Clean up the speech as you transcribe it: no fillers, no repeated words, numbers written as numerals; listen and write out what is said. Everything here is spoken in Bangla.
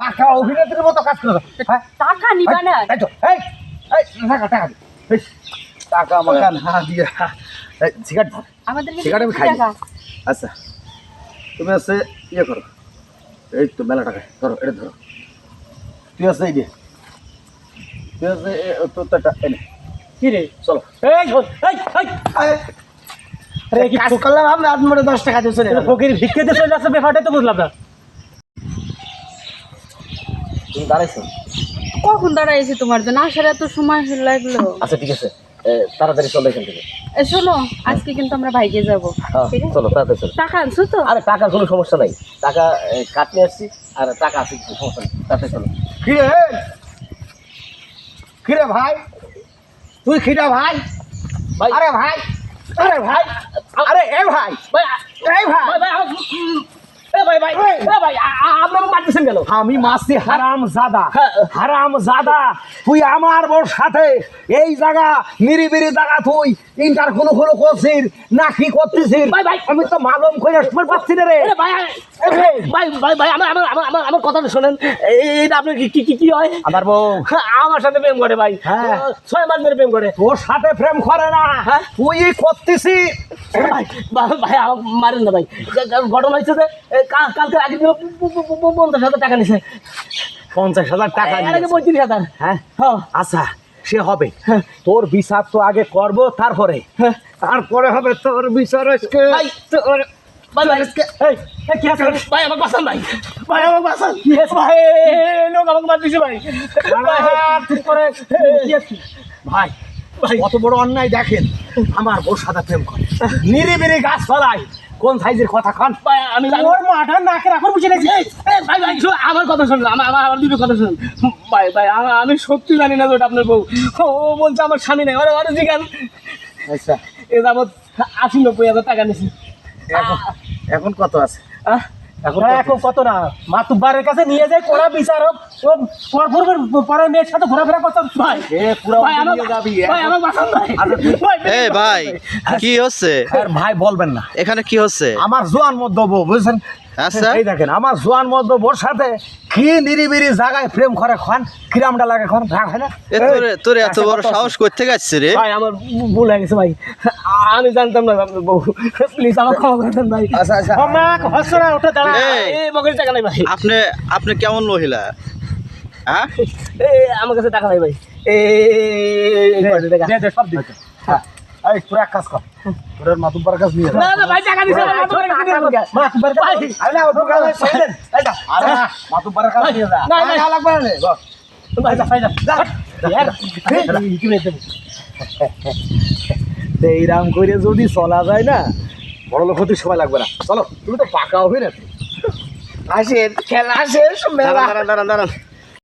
টাকা অভিনেত্রীর মতো কাজ করো। টাকা নিবা না? এই তো এই টাকা টাকা এই টাকা আমাকে না দিয়া সিগারেট ধর। আমাদেরকে সিগারেট আমি খাই না। টাকা। আচ্ছা তুমি আছে ইয়ে করো, এই তো মেলা টাকা ধরো, এটা ধরো। তুই আছে এই যে তুই আছে তোরটা এনে কি রে? চলো। এই শোন, এই আরে কি কাজ করলাম আমরা আজ মোটে 10 টাকা দিয়েছে ফকির ভিক্ষেতে চলে যাচ্ছে, ব্যাপারটাই তো বুঝলাম না। তুমি দাঁড়াইছো। কখন দাঁড়াইছি তোমার জন্য? আসার এত সময় লাগলো। আচ্ছা ঠিক আছে, তাড়াতাড়ি চলো এখান থেকে। শোনো, আজকে কিন্তু আমরা ভাইকে যাবো, ঠিক আছে? চলো তাড়াতাড়ি চলো। টাকা আনছো তো? আরে টাকার কোনো সমস্যা নাই, টাকা কাটতে আসছি আর টাকা আছে, কিছু সমস্যা নেই, তাড়াতাড়ি চলো। কিরে ভাই, তুই খিরা ভাই? ভাই আরে ভাই, আরে ভাই, আরে এ ভাই, ভাই এই ভাই, ভাই ভাই ভাই ভাই আপনাকে মারতেছেন গেল? আমি মাসি হারাম জাদা, হারাম জাদা। তুই আমার বোর সাথে এই জায়গা নিরিবিরি জায়গা তুই ইন্টার কোনো কোনো করছিস না কি করতেছিস? ভাই ভাই আমি তো মালুম করে সময় পাচ্ছি না রে। ভাই ভাই ভাই ভাই আমার আমার আমার আমার কথাটা শোনেন। এইটা আপনার কি কি কি হয়? আমার বউ আমার সাথে প্রেম করে ভাই। হ্যাঁ। 6 মাস ধরে প্রেম করে। তোর সাথে প্রেম করে না, তুই করতেছিস। ভাই ভাই আমাকে মারেন না ভাই। ঘটনা হয়েছে যে কালকে আগে 50,000 টাকা নিছে। 50,000 টাকা এর আগে 35,000। হ্যাঁ হ্যাঁ আচ্ছা সে হবে, তোর বিচার তো আগে করব, তারপরে তারপরে হবে তোর বিচার। আজকে ভাই তোর ভাই ভাই এই কি আছে ভাই? আমাকে বাঁচান ভাই, ভাই আমাকে বাঁচান। ভাই লোক আমাকে মার দিছে ভাই। ঠিক করে কি আছে? ভাই ভাই কত বড় অন্যায় দেখেন, আমার বউর সাথে প্রেম করে নিরিবিরি গাছ ফলায়। কোন সাইজের কথা খান? ভাই আমি ওর মাঠা নাকে রাখুন বুঝে গেছি। ভাই ভাই শোন, আমার কথা শুনুন, আমার দুটো কথা শুনুন ভাই। ভাই আমি সত্যি জানি না যে ওটা আপনার বউ। ও বলছে আমার স্বামী নেই। ওরা জিজ্ঞান আচ্ছা এ যাবৎ 80-90,000 টাকা নিছি। এখন এখন কত আছে? এখন কত না মাতুব্বারের কাছে নিয়ে যায়, কোরা বিচারক ও পরে মেয়ের সাথে ঘোরাফেরা করতে। ভাই পুরো ভাই আমার ভাই আমার বাঁচান ভাই। এ ভাই কি হচ্ছে আর ভাই বলবেন না, এখানে? কি হচ্ছে? আমার জোয়ান মধ্য বউ বুঝছেন। আচ্ছা এই দেখেন আমার জোয়ান মধ্য বোর সাথে কি নিরিবিরি জায়গায় প্রেম করে খান, কিরামটা লাগে খান, রাগ হয় না? এ তোর এত বড় সাহস করতে গেছে রে? ভাই আমার ভুল হয়ে গেছে ভাই, আমি জানতাম না আপনার বউ। প্লিজ আমার ক্ষমা করে দেন ভাই। আচ্ছা আচ্ছা ক্ষমা হচ্ছে না, ওটা দাঁড়া। এই। এই মগের টাকা নাই ভাই। আপনি কেমন মহিলা? হ্যাঁ আমার কাছে টাকা নাই ভাই। টাকা দে দে সব দিতে। হ্যাঁ এই তোর এক কাজ কর, তোর মাতুব্বার কাছে নিয়ে যা। না না ভাই টাকা দিছে না। মাতুব্বার কাছে আরে না ওর কাছে ছেড়ে দে। এই যা আরে না মাতুব্বার কাছে নিয়ে যা। না, না। টাকা লাগবে না রে বস। ভাই ভাই যা ইয়ার কি রে দেব? এইরাম করে যদি চলা যায় না, বড় লোক হতে সময় লাগবে না। চলো তুমি তো পাকা হবে না। আসেন খেলা শেষ, মেলা দাঁড়ান দাঁড়ান দাঁড়ান